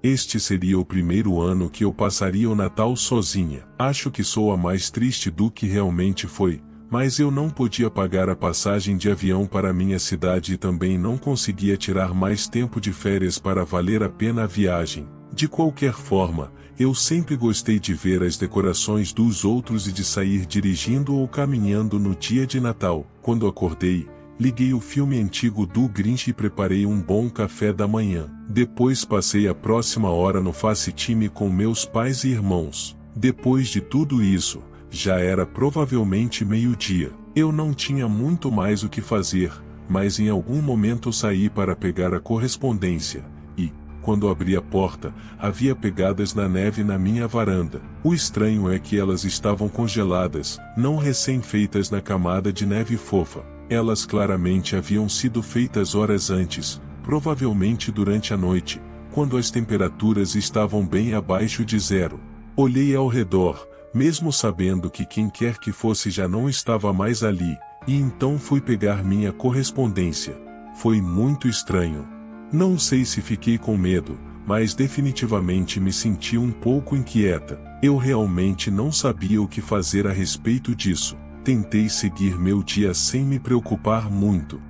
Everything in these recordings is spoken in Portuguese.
Este seria o primeiro ano que eu passaria o Natal sozinha. Acho que sou a mais triste do que realmente foi, mas eu não podia pagar a passagem de avião para minha cidade e também não conseguia tirar mais tempo de férias para valer a pena a viagem. De qualquer forma, eu sempre gostei de ver as decorações dos outros e de sair dirigindo ou caminhando no dia de Natal. Quando acordei, liguei o filme antigo do Grinch e preparei um bom café da manhã. Depois passei a próxima hora no Facetime com meus pais e irmãos. Depois de tudo isso, já era provavelmente meio-dia. Eu não tinha muito mais o que fazer, mas em algum momento saí para pegar a correspondência, e, quando abri a porta, havia pegadas na neve na minha varanda. O estranho é que elas estavam congeladas, não recém-feitas na camada de neve fofa. Elas claramente haviam sido feitas horas antes, provavelmente durante a noite, quando as temperaturas estavam bem abaixo de zero. Olhei ao redor, mesmo sabendo que quem quer que fosse já não estava mais ali, e então fui pegar minha correspondência. Foi muito estranho. Não sei se fiquei com medo, mas definitivamente me senti um pouco inquieta. Eu realmente não sabia o que fazer a respeito disso. Tentei seguir meu dia sem me preocupar muito.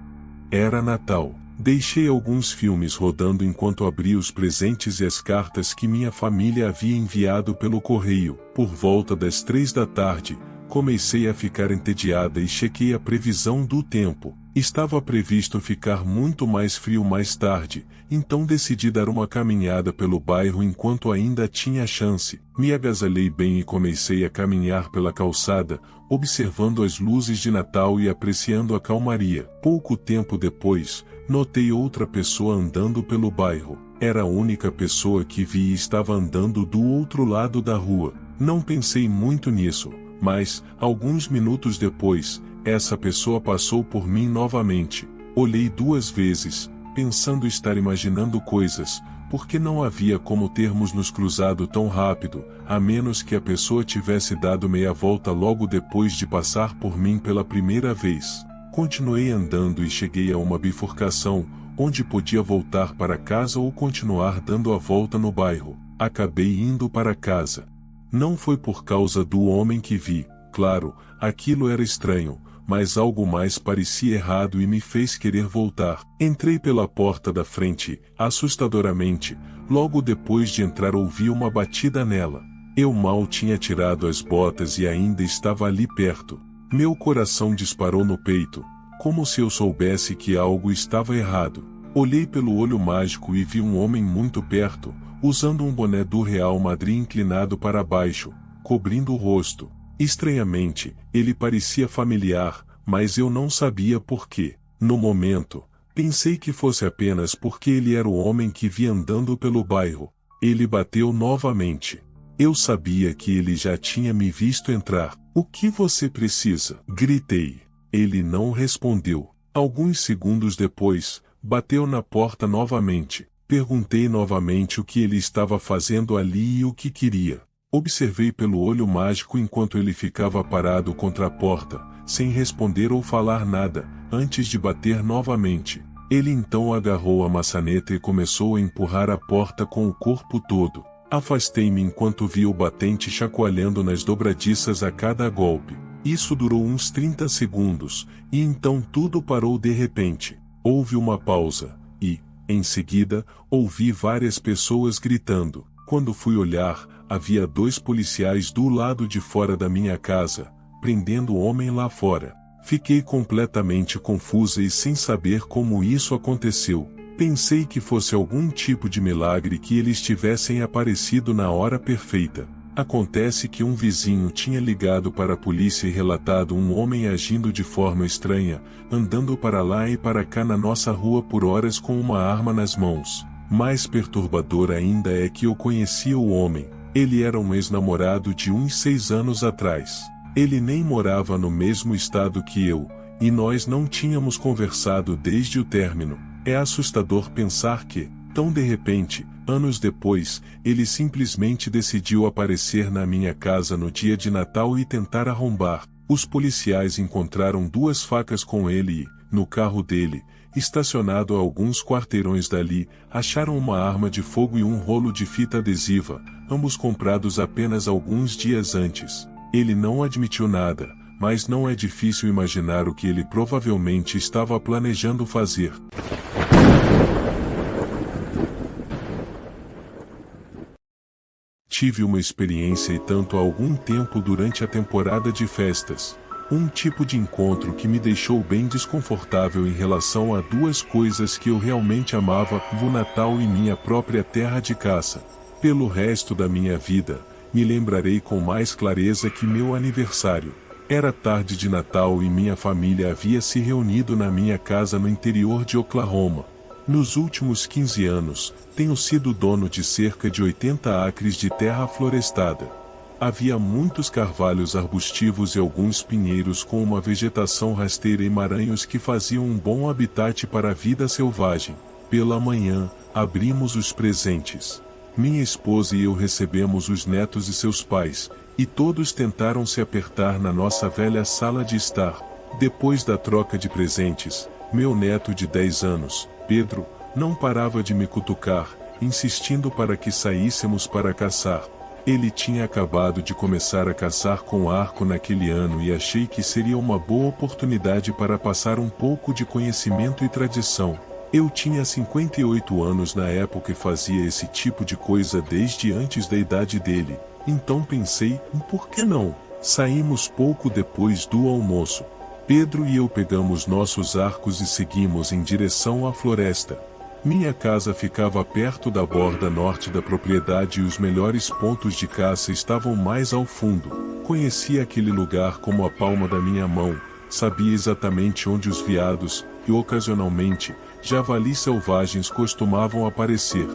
Era Natal. Deixei alguns filmes rodando enquanto abri os presentes e as cartas que minha família havia enviado pelo correio. Por volta das 3 da tarde, comecei a ficar entediada e chequei a previsão do tempo. Estava previsto ficar muito mais frio mais tarde, então decidi dar uma caminhada pelo bairro enquanto ainda tinha chance. Me agasalhei bem e comecei a caminhar pela calçada, observando as luzes de Natal e apreciando a calmaria. Pouco tempo depois, notei outra pessoa andando pelo bairro. Era a única pessoa que vi e estava andando do outro lado da rua. Não pensei muito nisso, mas, alguns minutos depois, essa pessoa passou por mim novamente. Olhei 2 vezes, pensando estar imaginando coisas, porque não havia como termos nos cruzado tão rápido, a menos que a pessoa tivesse dado meia volta logo depois de passar por mim pela primeira vez. Continuei andando e cheguei a uma bifurcação, onde podia voltar para casa ou continuar dando a volta no bairro. Acabei indo para casa. Não foi por causa do homem que vi, claro, aquilo era estranho, mas algo mais parecia errado e me fez querer voltar. Entrei pela porta da frente, assustadoramente. Logo depois de entrar ouvi uma batida nela. Eu mal tinha tirado as botas e ainda estava ali perto. Meu coração disparou no peito, como se eu soubesse que algo estava errado. Olhei pelo olho mágico e vi um homem muito perto, usando um boné do Real Madrid inclinado para baixo, cobrindo o rosto. Estranhamente, ele parecia familiar, mas eu não sabia por quê. No momento, pensei que fosse apenas porque ele era o homem que vi andando pelo bairro. Ele bateu novamente. Eu sabia que ele já tinha me visto entrar. "O que você precisa?" gritei. Ele não respondeu. Alguns segundos depois, bateu na porta novamente. Perguntei novamente o que ele estava fazendo ali e o que queria. Observei pelo olho mágico enquanto ele ficava parado contra a porta, sem responder ou falar nada, antes de bater novamente. Ele então agarrou a maçaneta e começou a empurrar a porta com o corpo todo. Afastei-me enquanto vi o batente chacoalhando nas dobradiças a cada golpe. Isso durou uns 30 segundos, e então tudo parou de repente. Houve uma pausa, e, em seguida, ouvi várias pessoas gritando. Quando fui olhar, havia 2 policiais do lado de fora da minha casa, prendendo o homem lá fora. Fiquei completamente confusa e sem saber como isso aconteceu. Pensei que fosse algum tipo de milagre que eles tivessem aparecido na hora perfeita. Acontece que um vizinho tinha ligado para a polícia e relatado um homem agindo de forma estranha, andando para lá e para cá na nossa rua por horas com uma arma nas mãos. Mais perturbador ainda é que eu conhecia o homem. Ele era um ex-namorado de uns 6 anos atrás. Ele nem morava no mesmo estado que eu, e nós não tínhamos conversado desde o término. É assustador pensar que, tão de repente, anos depois, ele simplesmente decidiu aparecer na minha casa no dia de Natal e tentar arrombar. Os policiais encontraram 2 facas com ele e, No carro dele, estacionado a alguns quarteirões dali, acharam uma arma de fogo e um rolo de fita adesiva, ambos comprados apenas alguns dias antes. Ele não admitiu nada, mas não é difícil imaginar o que ele provavelmente estava planejando fazer. Tive uma experiência e tanto há algum tempo durante a temporada de festas. Um tipo de encontro que me deixou bem desconfortável em relação a duas coisas que eu realmente amava: o Natal e minha própria terra de caça. Pelo resto da minha vida, me lembrarei com mais clareza que meu aniversário. Era tarde de Natal e minha família havia se reunido na minha casa no interior de Oklahoma. Nos últimos 15 anos, tenho sido dono de cerca de 80 acres de terra florestada. Havia muitos carvalhos arbustivos e alguns pinheiros com uma vegetação rasteira e emaranhos que faziam um bom habitat para a vida selvagem. Pela manhã, abrimos os presentes. Minha esposa e eu recebemos os netos e seus pais, e todos tentaram se apertar na nossa velha sala de estar. Depois da troca de presentes, meu neto de 10 anos, Pedro, não parava de me cutucar, insistindo para que saíssemos para caçar. Ele tinha acabado de começar a caçar com arco naquele ano e achei que seria uma boa oportunidade para passar um pouco de conhecimento e tradição. Eu tinha 58 anos na época e fazia esse tipo de coisa desde antes da idade dele, então pensei, por que não? Saímos pouco depois do almoço. Pedro e eu pegamos nossos arcos e seguimos em direção à floresta. Minha casa ficava perto da borda norte da propriedade e os melhores pontos de caça estavam mais ao fundo. Conhecia aquele lugar como a palma da minha mão, sabia exatamente onde os veados, e ocasionalmente, javalis selvagens costumavam aparecer.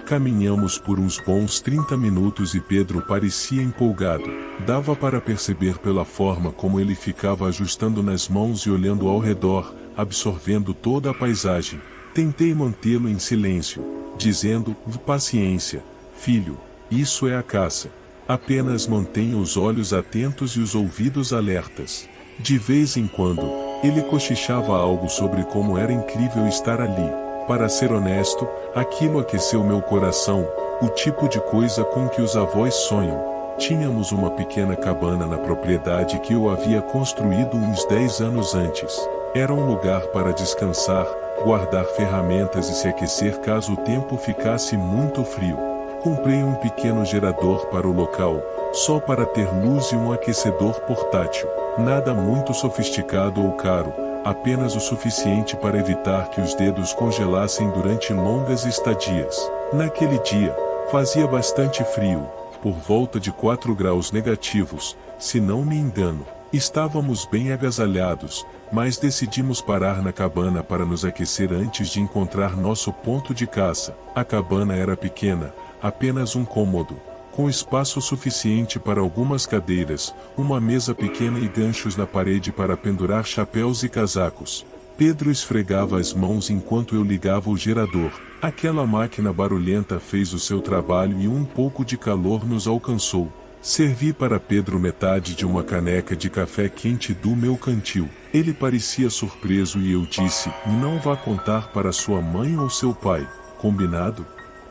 Caminhamos por uns bons 30 minutos e Pedro parecia empolgado. Dava para perceber pela forma como ele ficava ajustando nas mãos e olhando ao redor, absorvendo toda a paisagem. Tentei mantê-lo em silêncio, dizendo, paciência, filho, isso é a caça. Apenas mantenha os olhos atentos e os ouvidos alertas. De vez em quando, ele cochichava algo sobre como era incrível estar ali. Para ser honesto, aquilo aqueceu meu coração, o tipo de coisa com que os avós sonham. Tínhamos uma pequena cabana na propriedade que eu havia construído uns 10 anos antes. Era um lugar para descansar, guardar ferramentas e se aquecer caso o tempo ficasse muito frio. Comprei um pequeno gerador para o local, só para ter luz e um aquecedor portátil. Nada muito sofisticado ou caro, apenas o suficiente para evitar que os dedos congelassem durante longas estadias. Naquele dia, fazia bastante frio, por volta de 4 graus negativos, se não me engano. Estávamos bem agasalhados, mas decidimos parar na cabana para nos aquecer antes de encontrar nosso ponto de caça. A cabana era pequena, apenas um cômodo, com espaço suficiente para algumas cadeiras, uma mesa pequena e ganchos na parede para pendurar chapéus e casacos. Pedro esfregava as mãos enquanto eu ligava o gerador. Aquela máquina barulhenta fez o seu trabalho e um pouco de calor nos alcançou. Servi para Pedro metade de uma caneca de café quente do meu cantil. Ele parecia surpreso e eu disse, não vá contar para sua mãe ou seu pai, combinado?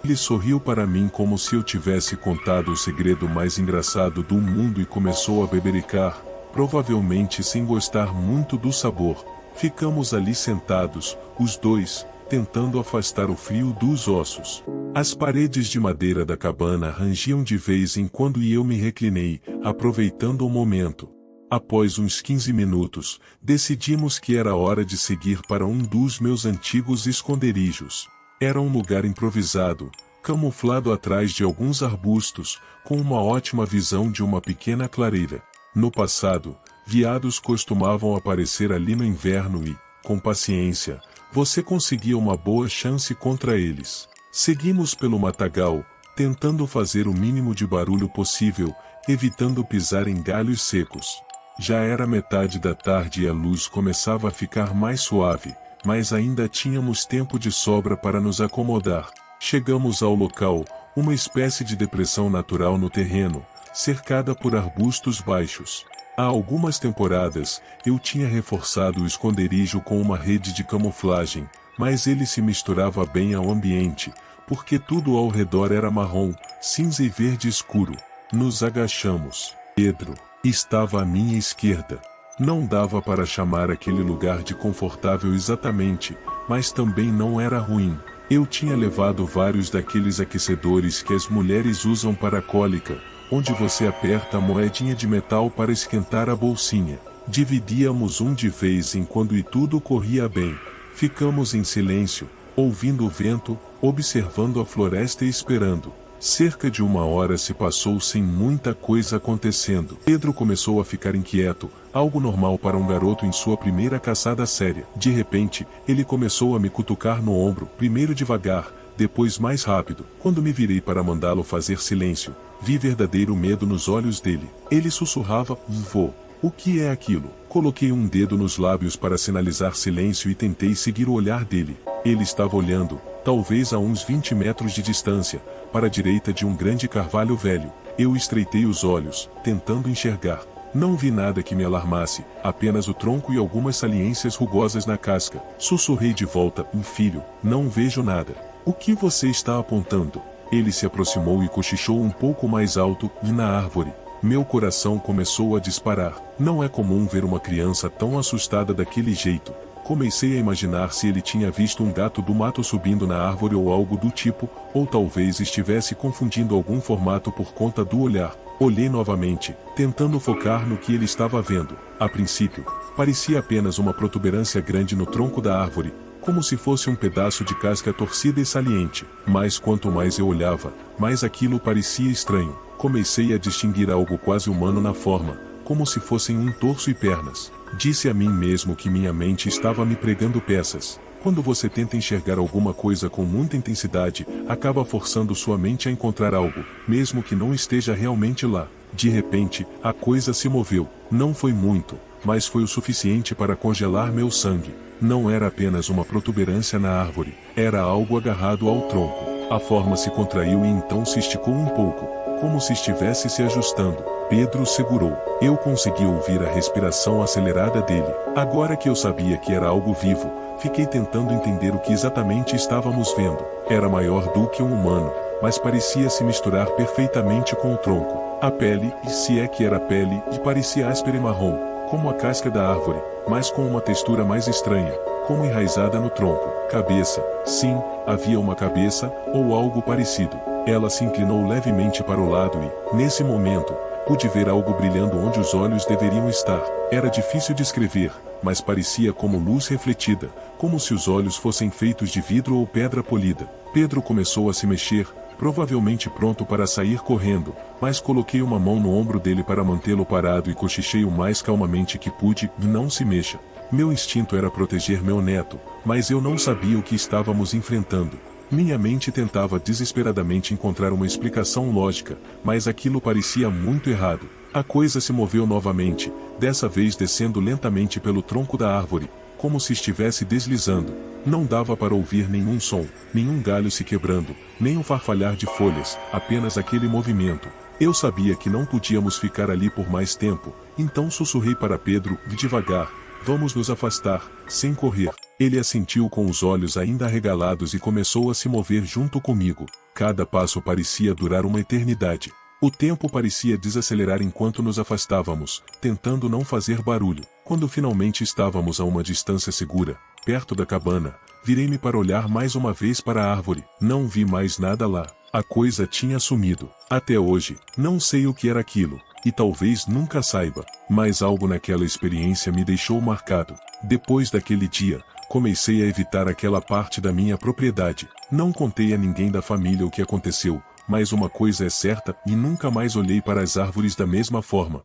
Ele sorriu para mim como se eu tivesse contado o segredo mais engraçado do mundo e começou a bebericar, provavelmente sem gostar muito do sabor. Ficamos ali sentados, os dois, tentando afastar o frio dos ossos. As paredes de madeira da cabana rangiam de vez em quando e eu me reclinei, aproveitando o momento. Após uns 15 minutos, decidimos que era hora de seguir para um dos meus antigos esconderijos. Era um lugar improvisado, camuflado atrás de alguns arbustos, com uma ótima visão de uma pequena clareira. No passado, veados costumavam aparecer ali no inverno e, com paciência, você conseguia uma boa chance contra eles. Seguimos pelo matagal, tentando fazer o mínimo de barulho possível, evitando pisar em galhos secos. Já era metade da tarde e a luz começava a ficar mais suave, mas ainda tínhamos tempo de sobra para nos acomodar. Chegamos ao local, uma espécie de depressão natural no terreno, cercada por arbustos baixos. Há algumas temporadas, eu tinha reforçado o esconderijo com uma rede de camuflagem, mas ele se misturava bem ao ambiente, porque tudo ao redor era marrom, cinza e verde escuro. Nos agachamos. Pedro estava à minha esquerda. Não dava para chamar aquele lugar de confortável exatamente, mas também não era ruim. Eu tinha levado vários daqueles aquecedores que as mulheres usam para a cólica, onde você aperta a moedinha de metal para esquentar a bolsinha. Dividíamos um de vez em quando e tudo corria bem. Ficamos em silêncio, ouvindo o vento, observando a floresta e esperando. Cerca de 1 hora se passou sem muita coisa acontecendo. Pedro começou a ficar inquieto, algo normal para um garoto em sua primeira caçada séria. De repente, ele começou a me cutucar no ombro, primeiro devagar, depois mais rápido. Quando me virei para mandá-lo fazer silêncio, vi verdadeiro medo nos olhos dele. Ele sussurrava: "Vô, o que é aquilo?" Coloquei um dedo nos lábios para sinalizar silêncio e tentei seguir o olhar dele. Ele estava olhando, talvez a uns 20 metros de distância, para a direita de um grande carvalho velho. Eu estreitei os olhos, tentando enxergar. Não vi nada que me alarmasse, apenas o tronco e algumas saliências rugosas na casca. Sussurrei de volta: "Filho, não vejo nada." "O que você está apontando?" Ele se aproximou e cochichou um pouco mais alto, e na árvore. Meu coração começou a disparar. Não é comum ver uma criança tão assustada daquele jeito. Comecei a imaginar se ele tinha visto um gato do mato subindo na árvore ou algo do tipo, ou talvez estivesse confundindo algum formato por conta do olhar. Olhei novamente, tentando focar no que ele estava vendo. A princípio, parecia apenas uma protuberância grande no tronco da árvore, como se fosse um pedaço de casca torcida e saliente. Mas quanto mais eu olhava, mais aquilo parecia estranho. Comecei a distinguir algo quase humano na forma, como se fossem um torso e pernas. Disse a mim mesmo que minha mente estava me pregando peças. Quando você tenta enxergar alguma coisa com muita intensidade, acaba forçando sua mente a encontrar algo, mesmo que não esteja realmente lá. De repente, a coisa se moveu. Não foi muito, mas foi o suficiente para congelar meu sangue. Não era apenas uma protuberância na árvore, era algo agarrado ao tronco. A forma se contraiu e então se esticou um pouco, como se estivesse se ajustando. Pedro segurou. Eu consegui ouvir a respiração acelerada dele. Agora que eu sabia que era algo vivo, fiquei tentando entender o que exatamente estávamos vendo. Era maior do que um humano, mas parecia se misturar perfeitamente com o tronco. A pele, e se é que era pele, e parecia áspera e marrom, como a casca da árvore, mas com uma textura mais estranha, como enraizada no tronco. Cabeça. Sim, havia uma cabeça, ou algo parecido. Ela se inclinou levemente para o lado e, nesse momento, pude ver algo brilhando onde os olhos deveriam estar. Era difícil descrever, mas parecia como luz refletida, como se os olhos fossem feitos de vidro ou pedra polida. Pedro começou a se mexer, provavelmente pronto para sair correndo, mas coloquei uma mão no ombro dele para mantê-lo parado e cochichei o mais calmamente que pude: "Não se mexa." Meu instinto era proteger meu neto, mas eu não sabia o que estávamos enfrentando. Minha mente tentava desesperadamente encontrar uma explicação lógica, mas aquilo parecia muito errado. A coisa se moveu novamente, dessa vez descendo lentamente pelo tronco da árvore, como se estivesse deslizando. Não dava para ouvir nenhum som, nenhum galho se quebrando, nem um farfalhar de folhas, apenas aquele movimento. Eu sabia que não podíamos ficar ali por mais tempo, então sussurrei para Pedro: "Devagar, vamos nos afastar, sem correr." Ele assentiu com os olhos ainda arregalados e começou a se mover junto comigo. Cada passo parecia durar uma eternidade. O tempo parecia desacelerar enquanto nos afastávamos, tentando não fazer barulho. Quando finalmente estávamos a uma distância segura, perto da cabana, virei-me para olhar mais uma vez para a árvore. Não vi mais nada lá. A coisa tinha sumido. Até hoje, não sei o que era aquilo, e talvez nunca saiba, mas algo naquela experiência me deixou marcado. Depois daquele dia, comecei a evitar aquela parte da minha propriedade. Não contei a ninguém da família o que aconteceu, mas uma coisa é certa, e nunca mais olhei para as árvores da mesma forma.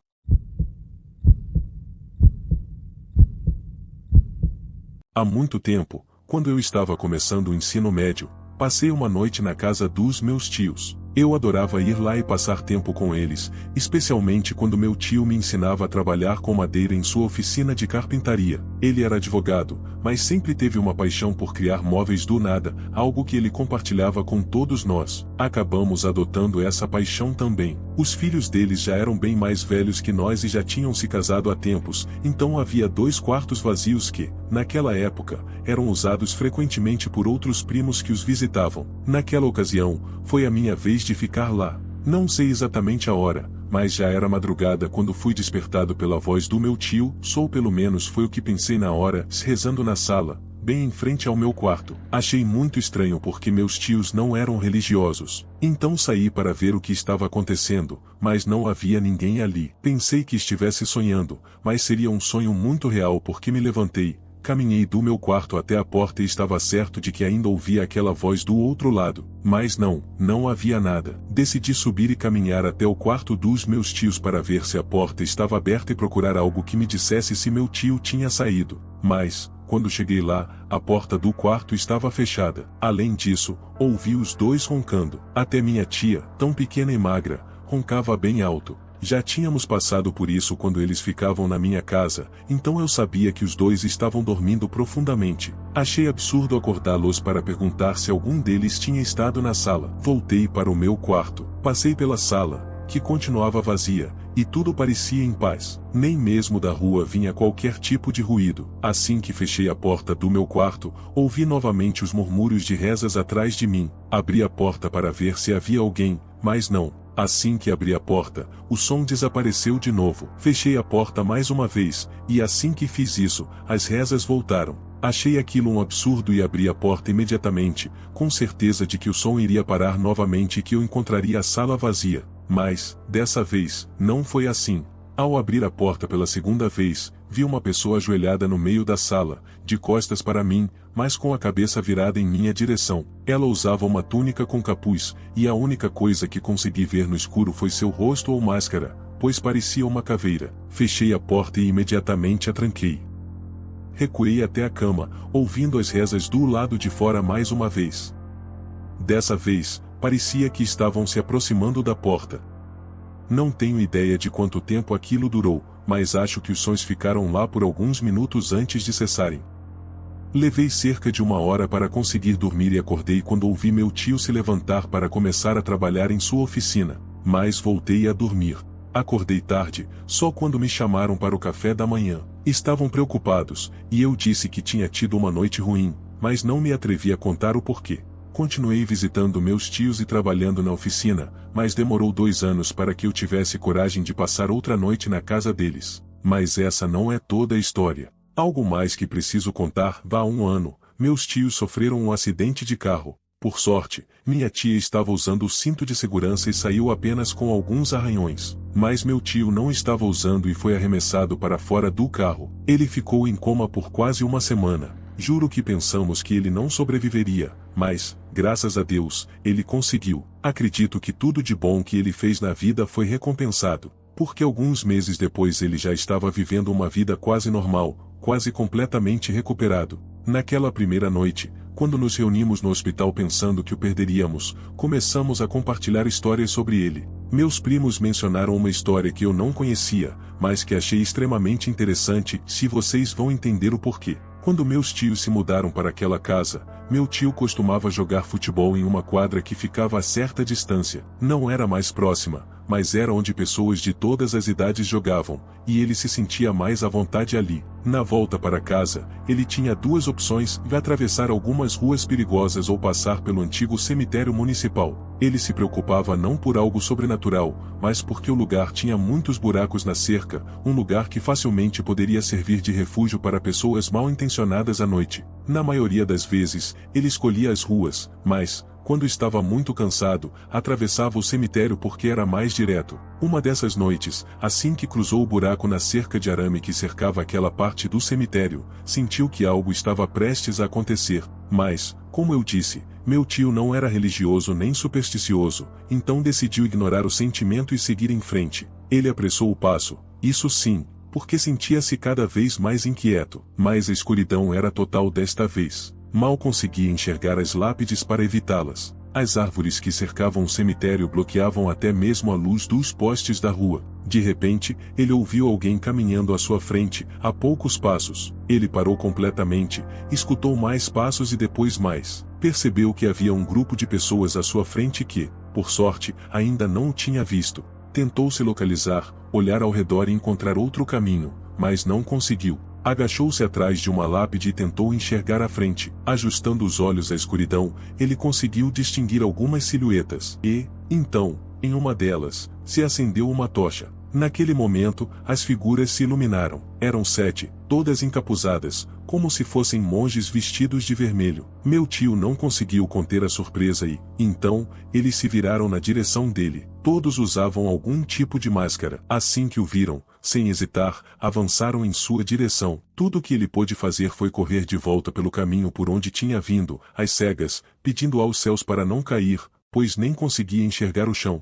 Há muito tempo, quando eu estava começando o ensino médio, passei uma noite na casa dos meus tios. Eu adorava ir lá e passar tempo com eles, especialmente quando meu tio me ensinava a trabalhar com madeira em sua oficina de carpintaria. Ele era advogado, mas sempre teve uma paixão por criar móveis do nada, algo que ele compartilhava com todos nós. Acabamos adotando essa paixão também. Os filhos deles já eram bem mais velhos que nós e já tinham se casado há tempos, então havia 2 quartos vazios que, naquela época, eram usados frequentemente por outros primos que os visitavam. Naquela ocasião, foi a minha vez de ficar lá. Não sei exatamente a hora, mas já era madrugada quando fui despertado pela voz do meu tio, pelo menos foi o que pensei na hora, rezando na sala, bem em frente ao meu quarto. Achei muito estranho porque meus tios não eram religiosos. Então saí para ver o que estava acontecendo, mas não havia ninguém ali. Pensei que estivesse sonhando, mas seria um sonho muito real porque me levantei, caminhei do meu quarto até a porta e estava certo de que ainda ouvia aquela voz do outro lado. Mas não havia nada. Decidi subir e caminhar até o quarto dos meus tios para ver se a porta estava aberta e procurar algo que me dissesse se meu tio tinha saído. Mas, quando cheguei lá, a porta do quarto estava fechada. Além disso, ouvi os 2 roncando. Até minha tia, tão pequena e magra, roncava bem alto. Já tínhamos passado por isso quando eles ficavam na minha casa, então eu sabia que os 2 estavam dormindo profundamente. Achei absurdo acordá-los para perguntar se algum deles tinha estado na sala. Voltei para o meu quarto. Passei pela sala, que continuava vazia, e tudo parecia em paz. Nem mesmo da rua vinha qualquer tipo de ruído. Assim que fechei a porta do meu quarto, ouvi novamente os murmúrios de rezas atrás de mim. Abri a porta para ver se havia alguém, mas não. Assim que abri a porta, o som desapareceu de novo. Fechei a porta mais uma vez, e assim que fiz isso, as rezas voltaram. Achei aquilo um absurdo e abri a porta imediatamente, com certeza de que o som iria parar novamente e que eu encontraria a sala vazia. Mas, dessa vez, não foi assim. Ao abrir a porta pela segunda vez, vi uma pessoa ajoelhada no meio da sala, de costas para mim, mas com a cabeça virada em minha direção. Ela usava uma túnica com capuz, e a única coisa que consegui ver no escuro foi seu rosto ou máscara, pois parecia uma caveira. Fechei a porta e imediatamente a tranquei. Recuei até a cama, ouvindo as rezas do lado de fora mais uma vez. Dessa vez, parecia que estavam se aproximando da porta. Não tenho ideia de quanto tempo aquilo durou, mas acho que os sons ficaram lá por alguns minutos antes de cessarem. Levei cerca de 1 hora para conseguir dormir e acordei quando ouvi meu tio se levantar para começar a trabalhar em sua oficina, mas voltei a dormir. Acordei tarde, só quando me chamaram para o café da manhã. Estavam preocupados, e eu disse que tinha tido uma noite ruim, mas não me atrevi a contar o porquê. Continuei visitando meus tios e trabalhando na oficina, mas demorou 2 anos para que eu tivesse coragem de passar outra noite na casa deles. Mas essa não é toda a história. Algo mais que preciso contar. Há 1 ano, meus tios sofreram um acidente de carro. Por sorte, minha tia estava usando o cinto de segurança e saiu apenas com alguns arranhões. Mas meu tio não estava usando e foi arremessado para fora do carro. Ele ficou em coma por quase 1 semana. Juro que pensamos que ele não sobreviveria, mas, graças a Deus, ele conseguiu. Acredito que tudo de bom que ele fez na vida foi recompensado, porque alguns meses depois ele já estava vivendo uma vida quase normal, quase completamente recuperado. Naquela primeira noite, quando nos reunimos no hospital pensando que o perderíamos, começamos a compartilhar histórias sobre ele. Meus primos mencionaram uma história que eu não conhecia, mas que achei extremamente interessante, se vocês vão entender o porquê. Quando meus tios se mudaram para aquela casa, meu tio costumava jogar futebol em uma quadra que ficava a certa distância. Não era mais próxima, mas era onde pessoas de todas as idades jogavam, e ele se sentia mais à vontade ali. Na volta para casa, ele tinha 2 opções: atravessar algumas ruas perigosas ou passar pelo antigo cemitério municipal. Ele se preocupava não por algo sobrenatural, mas porque o lugar tinha muitos buracos na cerca, um lugar que facilmente poderia servir de refúgio para pessoas mal intencionadas à noite. Na maioria das vezes, ele escolhia as ruas, mas, quando estava muito cansado, atravessava o cemitério porque era mais direto. Uma dessas noites, assim que cruzou o buraco na cerca de arame que cercava aquela parte do cemitério, sentiu que algo estava prestes a acontecer. Mas, como eu disse, meu tio não era religioso nem supersticioso, então decidiu ignorar o sentimento e seguir em frente. Ele apressou o passo, isso sim, porque sentia-se cada vez mais inquieto. Mas a escuridão era total desta vez. Mal conseguia enxergar as lápides para evitá-las. As árvores que cercavam o cemitério bloqueavam até mesmo a luz dos postes da rua. De repente, ele ouviu alguém caminhando à sua frente, a poucos passos. Ele parou completamente, escutou mais passos e depois mais. Percebeu que havia um grupo de pessoas à sua frente que, por sorte, ainda não o tinha visto. Tentou se localizar, olhar ao redor e encontrar outro caminho, mas não conseguiu. Agachou-se atrás de uma lápide e tentou enxergar à frente. Ajustando os olhos à escuridão, ele conseguiu distinguir algumas silhuetas. E, então, em uma delas, se acendeu uma tocha. Naquele momento, as figuras se iluminaram. Eram 7, todas encapuzadas, como se fossem monges vestidos de vermelho. Meu tio não conseguiu conter a surpresa e, então, eles se viraram na direção dele. Todos usavam algum tipo de máscara. Assim que o viram, sem hesitar, avançaram em sua direção. Tudo o que ele pôde fazer foi correr de volta pelo caminho por onde tinha vindo, às cegas, pedindo aos céus para não cair, pois nem conseguia enxergar o chão.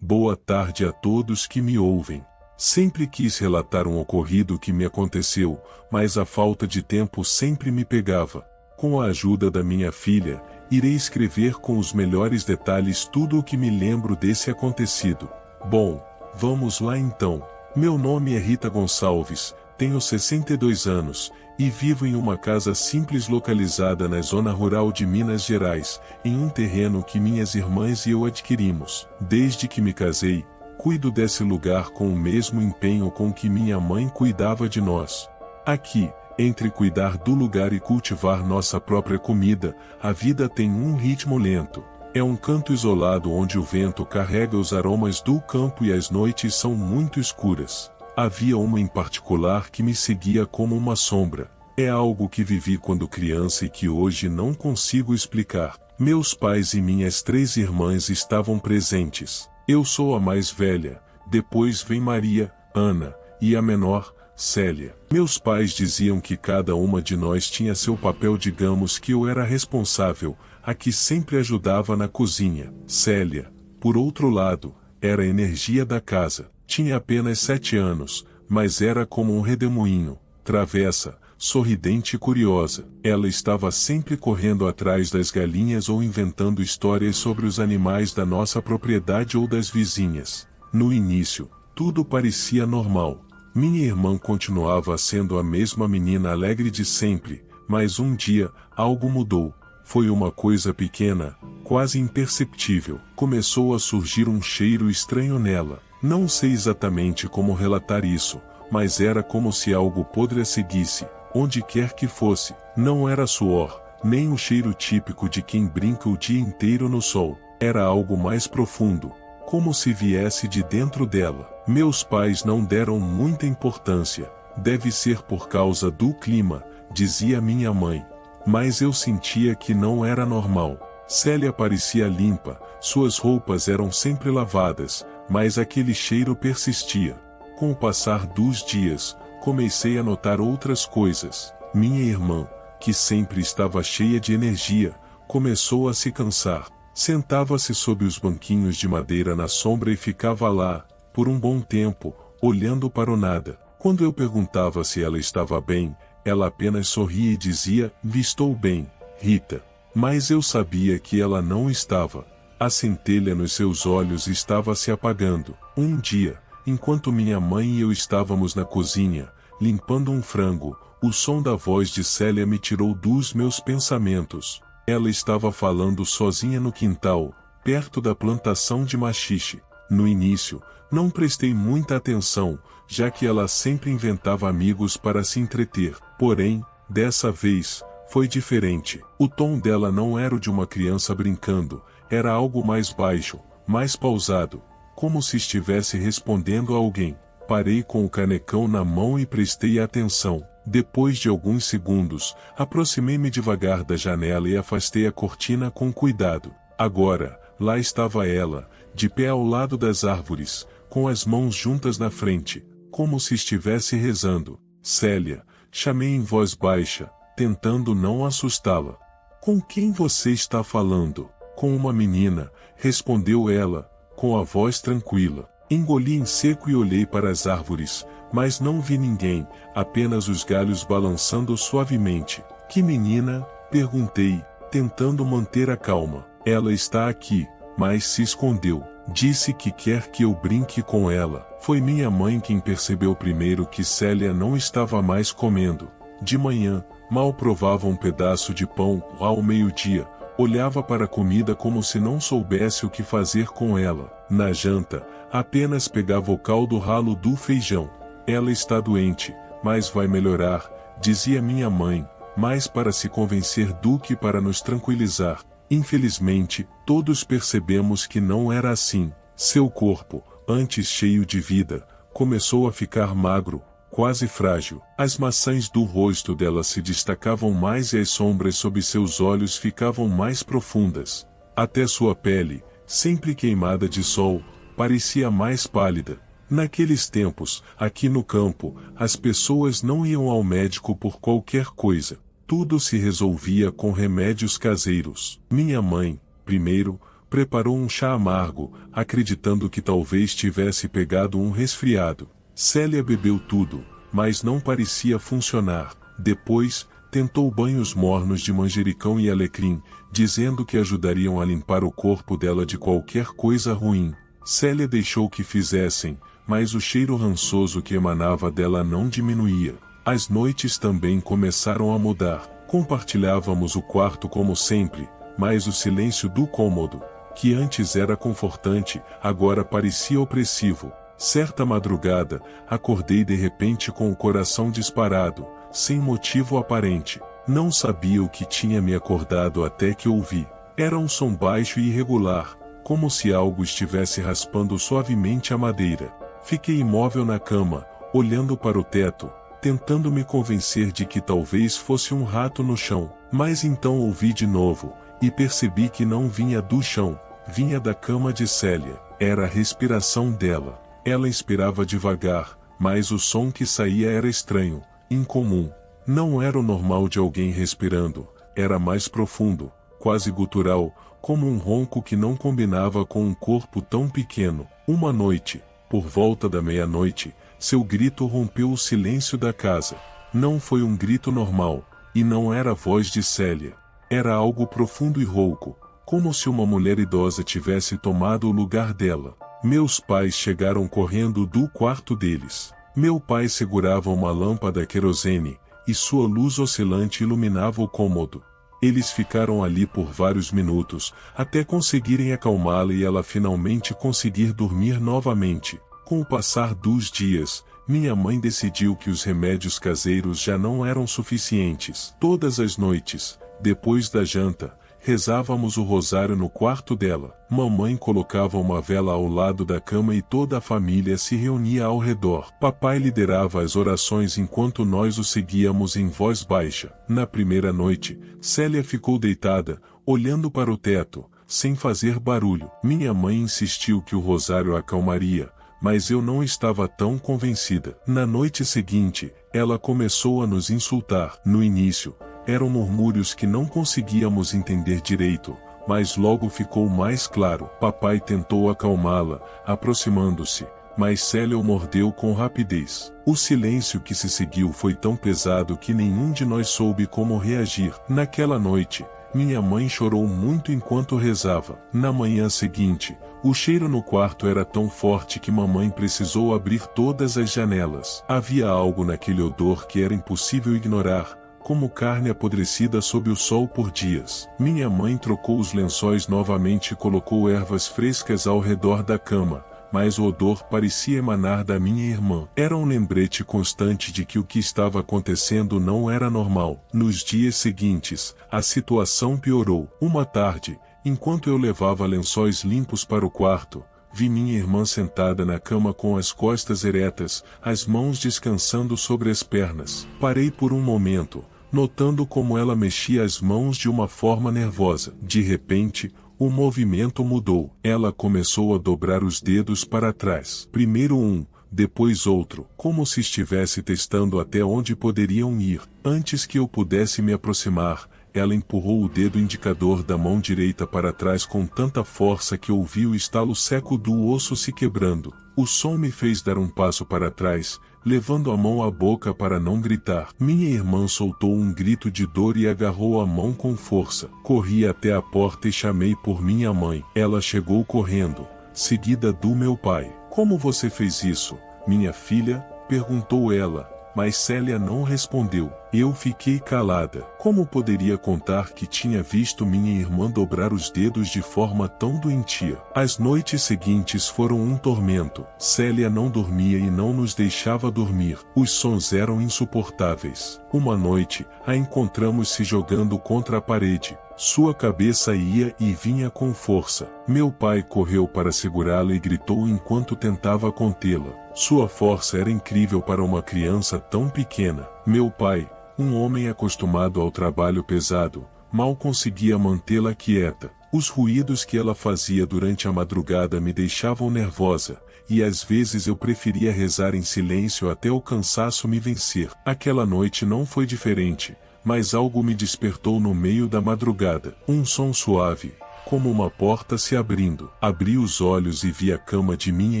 Boa tarde a todos que me ouvem. Sempre quis relatar um ocorrido que me aconteceu, mas a falta de tempo sempre me pegava. Com a ajuda da minha filha, irei escrever com os melhores detalhes tudo o que me lembro desse acontecido. Bom, vamos lá então. Meu nome é Rita Gonçalves, tenho 62 anos, e vivo em uma casa simples localizada na zona rural de Minas Gerais, em um terreno que minhas irmãs e eu adquirimos. Desde que me casei, cuido desse lugar com o mesmo empenho com que minha mãe cuidava de nós. Aqui, entre cuidar do lugar e cultivar nossa própria comida, a vida tem um ritmo lento. É um canto isolado onde o vento carrega os aromas do campo e as noites são muito escuras. Havia uma em particular que me seguia como uma sombra. É algo que vivi quando criança e que hoje não consigo explicar. Meus pais e minhas 3 irmãs estavam presentes. Eu sou a mais velha, depois vem Maria, Ana, e a menor, Célia. Meus pais diziam que cada uma de nós tinha seu papel, digamos que eu era responsável, a que sempre ajudava na cozinha. Célia, por outro lado, era a energia da casa. Tinha apenas 7 anos, mas era como um redemoinho, travessa, sorridente e curiosa. Ela estava sempre correndo atrás das galinhas ou inventando histórias sobre os animais da nossa propriedade ou das vizinhas. No início, tudo parecia normal. Minha irmã continuava sendo a mesma menina alegre de sempre, mas um dia, algo mudou. Foi uma coisa pequena, quase imperceptível. Começou a surgir um cheiro estranho nela. Não sei exatamente como relatar isso, mas era como se algo podre a seguisse, onde quer que fosse. Não era suor, nem o cheiro típico de quem brinca o dia inteiro no sol. Era algo mais profundo, como se viesse de dentro dela. Meus pais não deram muita importância. Deve ser por causa do clima, dizia minha mãe. Mas eu sentia que não era normal. Célia parecia limpa, suas roupas eram sempre lavadas, mas aquele cheiro persistia. Com o passar dos dias, comecei a notar outras coisas. Minha irmã, que sempre estava cheia de energia, começou a se cansar. Sentava-se sob os banquinhos de madeira na sombra e ficava lá, por um bom tempo, olhando para o nada. Quando eu perguntava se ela estava bem, ela apenas sorria e dizia: "Estou bem, Rita." Mas eu sabia que ela não estava. A centelha nos seus olhos estava se apagando. Um dia, enquanto minha mãe e eu estávamos na cozinha, limpando um frango, o som da voz de Célia me tirou dos meus pensamentos. Ela estava falando sozinha no quintal, perto da plantação de maxixe. No início, não prestei muita atenção, já que ela sempre inventava amigos para se entreter. Porém, dessa vez, foi diferente. O tom dela não era o de uma criança brincando, era algo mais baixo, mais pausado, como se estivesse respondendo a alguém. Parei com o canecão na mão e prestei atenção. Depois de alguns segundos, aproximei-me devagar da janela e afastei a cortina com cuidado. Agora, lá estava ela, de pé ao lado das árvores, com as mãos juntas na frente, como se estivesse rezando. "Célia", chamei em voz baixa, tentando não assustá-la. "Com quem você está falando?" "Com uma menina", respondeu ela, com a voz tranquila. Engoli em seco e olhei para as árvores, mas não vi ninguém, apenas os galhos balançando suavemente. "Que menina?" perguntei, tentando manter a calma. "Ela está aqui, mas se escondeu. Disse que quer que eu brinque com ela." Foi minha mãe quem percebeu primeiro que Célia não estava mais comendo. De manhã, mal provava um pedaço de pão. Ao meio-dia, Olhava para a comida como se não soubesse o que fazer com ela. Na janta, apenas pegava o caldo ralo do feijão. Ela está doente, mas vai melhorar, dizia minha mãe, mais para se convencer do que para nos tranquilizar. Infelizmente, todos percebemos que não era assim. Seu corpo, antes cheio de vida, começou a ficar magro, quase frágil. As maçãs do rosto dela se destacavam mais e as sombras sob seus olhos ficavam mais profundas. Até sua pele, sempre queimada de sol, parecia mais pálida. Naqueles tempos, aqui no campo, as pessoas não iam ao médico por qualquer coisa. Tudo se resolvia com remédios caseiros. Minha mãe, primeiro, preparou um chá amargo, acreditando que talvez tivesse pegado um resfriado. Célia bebeu tudo, mas não parecia funcionar. Depois, tentou banhos mornos de manjericão e alecrim, dizendo que ajudariam a limpar o corpo dela de qualquer coisa ruim. Célia deixou que fizessem, mas o cheiro rançoso que emanava dela não diminuía. As noites também começaram a mudar. Compartilhávamos o quarto como sempre, mas o silêncio do cômodo, que antes era confortante, agora parecia opressivo. Certa madrugada, acordei de repente com o coração disparado, sem motivo aparente. Não sabia o que tinha me acordado até que ouvi. Era um som baixo e irregular, como se algo estivesse raspando suavemente a madeira. Fiquei imóvel na cama, olhando para o teto, tentando me convencer de que talvez fosse um rato no chão. Mas então ouvi de novo, e percebi que não vinha do chão, vinha da cama de Célia. Era a respiração dela. Ela inspirava devagar, mas o som que saía era estranho, incomum. Não era o normal de alguém respirando, era mais profundo, quase gutural, como um ronco que não combinava com um corpo tão pequeno. Uma noite, por volta da meia-noite, seu grito rompeu o silêncio da casa. Não foi um grito normal, e não era a voz de Célia. Era algo profundo e rouco, como se uma mulher idosa tivesse tomado o lugar dela. Meus pais chegaram correndo do quarto deles. Meu pai segurava uma lâmpada a querosene, e sua luz oscilante iluminava o cômodo. Eles ficaram ali por vários minutos, até conseguirem acalmá-la e ela finalmente conseguir dormir novamente. Com o passar dos dias, minha mãe decidiu que os remédios caseiros já não eram suficientes. Todas as noites, depois da janta, rezávamos o rosário no quarto dela. Mamãe colocava uma vela ao lado da cama e toda a família se reunia ao redor. Papai liderava as orações enquanto nós o seguíamos em voz baixa. Na primeira noite, Célia ficou deitada, olhando para o teto, sem fazer barulho. Minha mãe insistiu que o rosário a acalmaria, mas eu não estava tão convencida. Na noite seguinte, ela começou a nos insultar. No início, eram murmúrios que não conseguíamos entender direito, mas logo ficou mais claro. Papai tentou acalmá-la, aproximando-se, mas Célia o mordeu com rapidez. O silêncio que se seguiu foi tão pesado que nenhum de nós soube como reagir. Naquela noite, minha mãe chorou muito enquanto rezava. Na manhã seguinte, o cheiro no quarto era tão forte que mamãe precisou abrir todas as janelas. Havia algo naquele odor que era impossível ignorar, como carne apodrecida sob o sol por dias. Minha mãe trocou os lençóis novamente e colocou ervas frescas ao redor da cama, mas o odor parecia emanar da minha irmã. Era um lembrete constante de que o que estava acontecendo não era normal. Nos dias seguintes, a situação piorou. Uma tarde, enquanto eu levava lençóis limpos para o quarto, vi minha irmã sentada na cama com as costas eretas, as mãos descansando sobre as pernas. Parei por um momento, notando como ela mexia as mãos de uma forma nervosa. De repente, o movimento mudou. Ela começou a dobrar os dedos para trás. Primeiro um, depois outro, como se estivesse testando até onde poderiam ir. Antes que eu pudesse me aproximar, ela empurrou o dedo indicador da mão direita para trás com tanta força que ouvi o estalo seco do osso se quebrando. O som me fez dar um passo para trás, levando a mão à boca para não gritar. Minha irmã soltou um grito de dor e agarrou a mão com força. Corri até a porta e chamei por minha mãe. Ela chegou correndo, seguida do meu pai. "Como você fez isso, minha filha?" perguntou ela, mas Célia não respondeu. Eu fiquei calada. Como poderia contar que tinha visto minha irmã dobrar os dedos de forma tão doentia? As noites seguintes foram um tormento. Célia não dormia e não nos deixava dormir. Os sons eram insuportáveis. Uma noite, a encontramos se jogando contra a parede. Sua cabeça ia e vinha com força. Meu pai correu para segurá-la e gritou enquanto tentava contê-la. Sua força era incrível para uma criança tão pequena. Meu pai, um homem acostumado ao trabalho pesado, mal conseguia mantê-la quieta. Os ruídos que ela fazia durante a madrugada me deixavam nervosa, e às vezes eu preferia rezar em silêncio até o cansaço me vencer. Aquela noite não foi diferente. Mas algo me despertou no meio da madrugada. Um som suave, como uma porta se abrindo. Abri os olhos e vi a cama de minha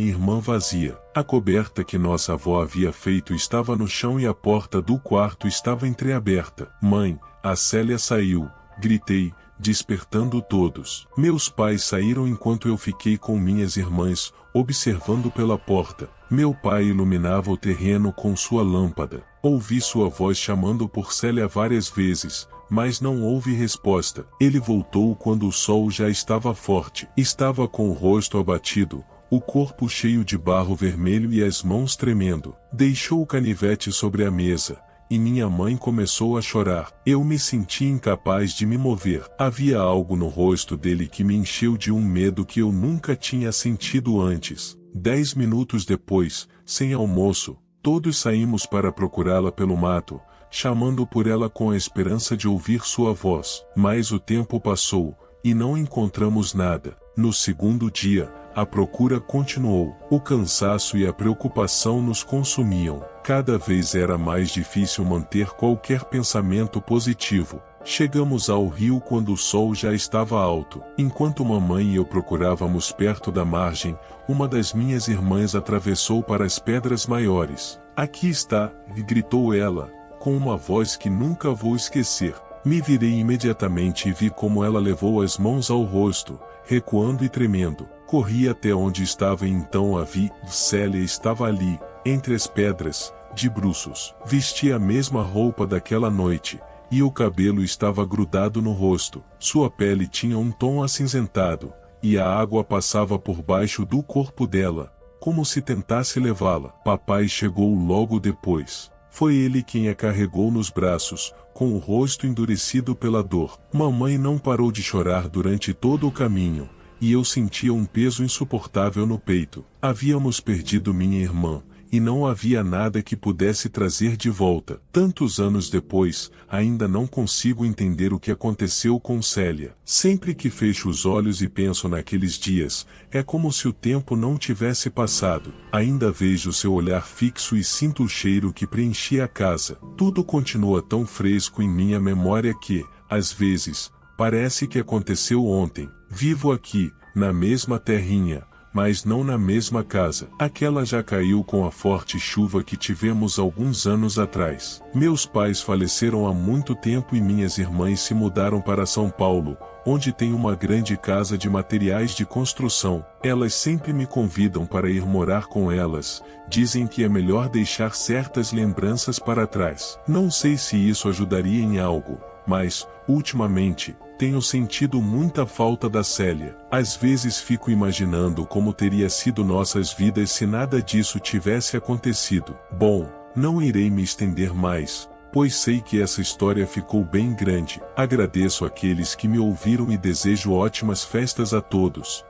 irmã vazia. A coberta que nossa avó havia feito estava no chão e a porta do quarto estava entreaberta. Mãe, a Célia saiu, gritei, despertando todos. Meus pais saíram enquanto eu fiquei com minhas irmãs, observando pela porta. Meu pai iluminava o terreno com sua lâmpada. Ouvi sua voz chamando por Célia várias vezes, mas não houve resposta. Ele voltou quando o sol já estava forte. Estava com o rosto abatido, o corpo cheio de barro vermelho e as mãos tremendo. Deixou o canivete sobre a mesa, e minha mãe começou a chorar. Eu me senti incapaz de me mover. Havia algo no rosto dele que me encheu de um medo que eu nunca tinha sentido antes. 10 minutos depois, sem almoço, todos saímos para procurá-la pelo mato, chamando por ela com a esperança de ouvir sua voz. Mas o tempo passou, e não encontramos nada. No segundo dia, a procura continuou. O cansaço e a preocupação nos consumiam. Cada vez era mais difícil manter qualquer pensamento positivo. Chegamos ao rio quando o sol já estava alto. Enquanto mamãe e eu procurávamos perto da margem, uma das minhas irmãs atravessou para as pedras maiores. Aqui está, gritou ela, com uma voz que nunca vou esquecer. Me virei imediatamente e vi como ela levou as mãos ao rosto, recuando e tremendo. Corri até onde estava e então a vi. Célia estava ali, entre as pedras, de bruços. Vestia a mesma roupa daquela noite, e o cabelo estava grudado no rosto. Sua pele tinha um tom acinzentado, e a água passava por baixo do corpo dela, como se tentasse levá-la. Papai chegou logo depois. Foi ele quem a carregou nos braços, com o rosto endurecido pela dor. Mamãe não parou de chorar durante todo o caminho, e eu sentia um peso insuportável no peito. Havíamos perdido minha irmã, e não havia nada que pudesse trazer de volta. Tantos anos depois, ainda não consigo entender o que aconteceu com Célia. Sempre que fecho os olhos e penso naqueles dias, é como se o tempo não tivesse passado. Ainda vejo seu olhar fixo e sinto o cheiro que preenchia a casa. Tudo continua tão fresco em minha memória que, às vezes, parece que aconteceu ontem. Vivo aqui, na mesma terrinha, mas não na mesma casa. Aquela já caiu com a forte chuva que tivemos alguns anos atrás. Meus pais faleceram há muito tempo e minhas irmãs se mudaram para São Paulo, onde tem uma grande casa de materiais de construção. Elas sempre me convidam para ir morar com elas, dizem que é melhor deixar certas lembranças para trás. Não sei se isso ajudaria em algo, mas, ultimamente, tenho sentido muita falta da Célia. Às vezes fico imaginando como teria sido nossas vidas se nada disso tivesse acontecido. Bom, não irei me estender mais, pois sei que essa história ficou bem grande. Agradeço àqueles que me ouviram e desejo ótimas festas a todos.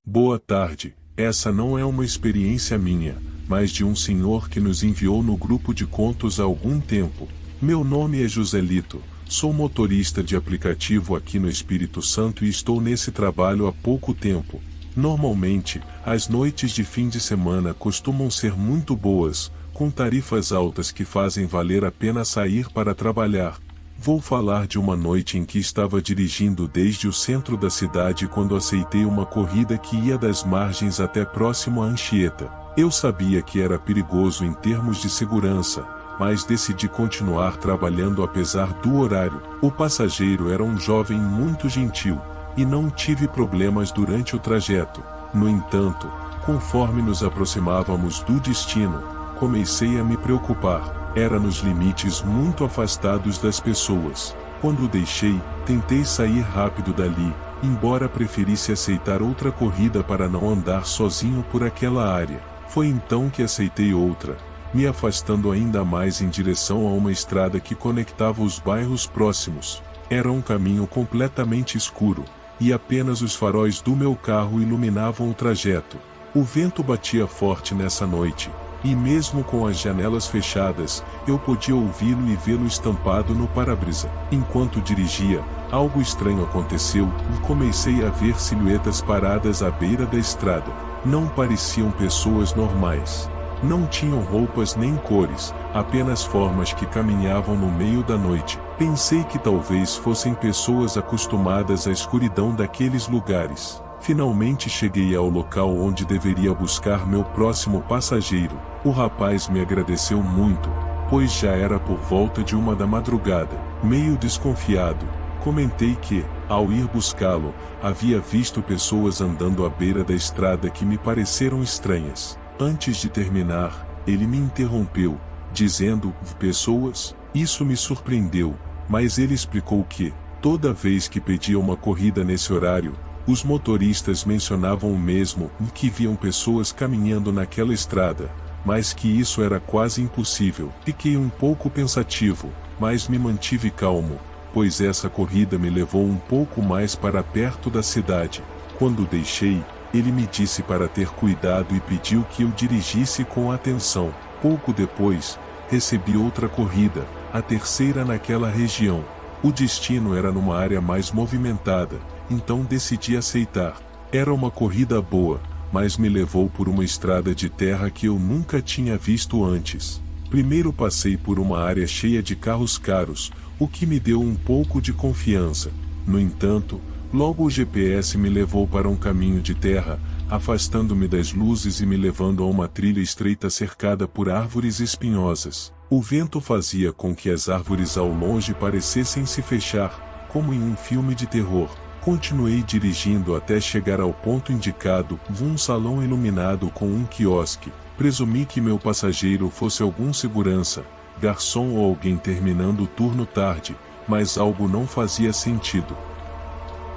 Boa tarde. Essa não é uma experiência minha, mas de um senhor que nos enviou no grupo de contos há algum tempo. Meu nome é Joselito, sou motorista de aplicativo aqui no Espírito Santo e estou nesse trabalho há pouco tempo. Normalmente, as noites de fim de semana costumam ser muito boas, com tarifas altas que fazem valer a pena sair para trabalhar. Vou falar de uma noite em que estava dirigindo desde o centro da cidade quando aceitei uma corrida que ia das margens até próximo a Anchieta. Eu sabia que era perigoso em termos de segurança, mas decidi continuar trabalhando apesar do horário. O passageiro era um jovem muito gentil, e não tive problemas durante o trajeto. No entanto, conforme nos aproximávamos do destino, comecei a me preocupar. Era nos limites muito afastados das pessoas. Quando o deixei, tentei sair rápido dali, embora preferisse aceitar outra corrida para não andar sozinho por aquela área. Foi então que aceitei outra, me afastando ainda mais em direção a uma estrada que conectava os bairros próximos. Era um caminho completamente escuro, e apenas os faróis do meu carro iluminavam o trajeto. O vento batia forte nessa noite, e mesmo com as janelas fechadas, eu podia ouvi-lo e vê-lo estampado no para-brisa. Enquanto dirigia, algo estranho aconteceu e comecei a ver silhuetas paradas à beira da estrada. Não pareciam pessoas normais. Não tinham roupas nem cores, apenas formas que caminhavam no meio da noite. Pensei que talvez fossem pessoas acostumadas à escuridão daqueles lugares. Finalmente cheguei ao local onde deveria buscar meu próximo passageiro. O rapaz me agradeceu muito, pois já era por volta de 1 da madrugada. Meio desconfiado, comentei que, ao ir buscá-lo, havia visto pessoas andando à beira da estrada que me pareceram estranhas. Antes de terminar, ele me interrompeu, dizendo: pessoas? Isso me surpreendeu, mas ele explicou que, toda vez que pedia uma corrida nesse horário, os motoristas mencionavam o mesmo, que viam pessoas caminhando naquela estrada, mas que isso era quase impossível. Fiquei um pouco pensativo, mas me mantive calmo, pois essa corrida me levou um pouco mais para perto da cidade. Quando o deixei, ele me disse para ter cuidado e pediu que eu dirigisse com atenção. Pouco depois, recebi outra corrida, a terceira naquela região. O destino era numa área mais movimentada, então decidi aceitar. Era uma corrida boa, mas me levou por uma estrada de terra que eu nunca tinha visto antes. Primeiro passei por uma área cheia de carros caros, o que me deu um pouco de confiança. No entanto, logo o GPS me levou para um caminho de terra, afastando-me das luzes e me levando a uma trilha estreita cercada por árvores espinhosas. O vento fazia com que as árvores ao longe parecessem se fechar, como em um filme de terror. Continuei dirigindo até chegar ao ponto indicado, um salão iluminado com um quiosque. Presumi que meu passageiro fosse algum segurança, garçom ou alguém terminando o turno tarde, mas algo não fazia sentido.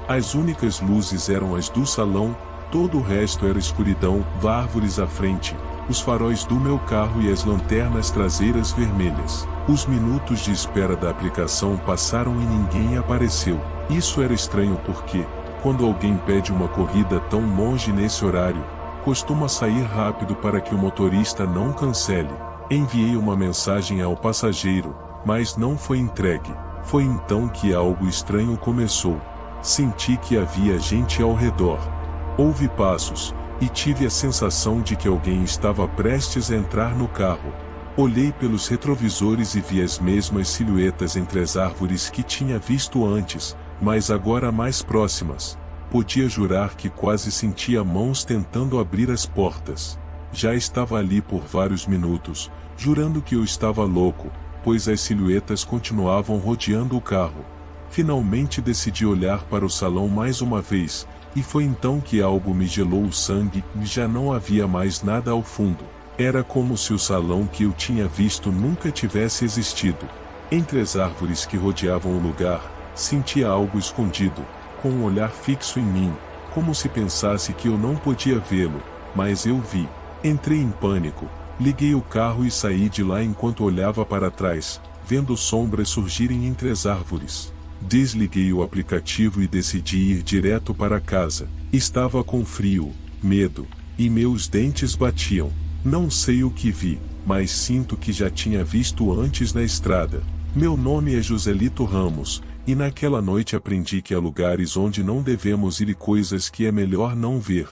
As únicas luzes eram as do salão, todo o resto era escuridão, árvores à frente, os faróis do meu carro e as lanternas traseiras vermelhas. Os minutos de espera da aplicação passaram e ninguém apareceu. Isso era estranho porque, quando alguém pede uma corrida tão longe nesse horário, costuma sair rápido para que o motorista não cancele. Enviei uma mensagem ao passageiro, mas não foi entregue. Foi então que algo estranho começou. Senti que havia gente ao redor. Houve passos, e tive a sensação de que alguém estava prestes a entrar no carro. Olhei pelos retrovisores e vi as mesmas silhuetas entre as árvores que tinha visto antes, mas agora mais próximas. Podia jurar que quase sentia mãos tentando abrir as portas. Já estava ali por vários minutos, jurando que eu estava louco, pois as silhuetas continuavam rodeando o carro. Finalmente decidi olhar para o salão mais uma vez, e foi então que algo me gelou o sangue e já não havia mais nada ao fundo. Era como se o salão que eu tinha visto nunca tivesse existido. Entre as árvores que rodeavam o lugar, sentia algo escondido, com um olhar fixo em mim, como se pensasse que eu não podia vê-lo, mas eu vi. Entrei em pânico, liguei o carro e saí de lá enquanto olhava para trás, vendo sombras surgirem entre as árvores. Desliguei o aplicativo e decidi ir direto para casa. Estava com frio, medo, e meus dentes batiam. Não sei o que vi, mas sinto que já tinha visto antes na estrada. Meu nome é Joselito Ramos, e naquela noite aprendi que há lugares onde não devemos ir e coisas que é melhor não ver.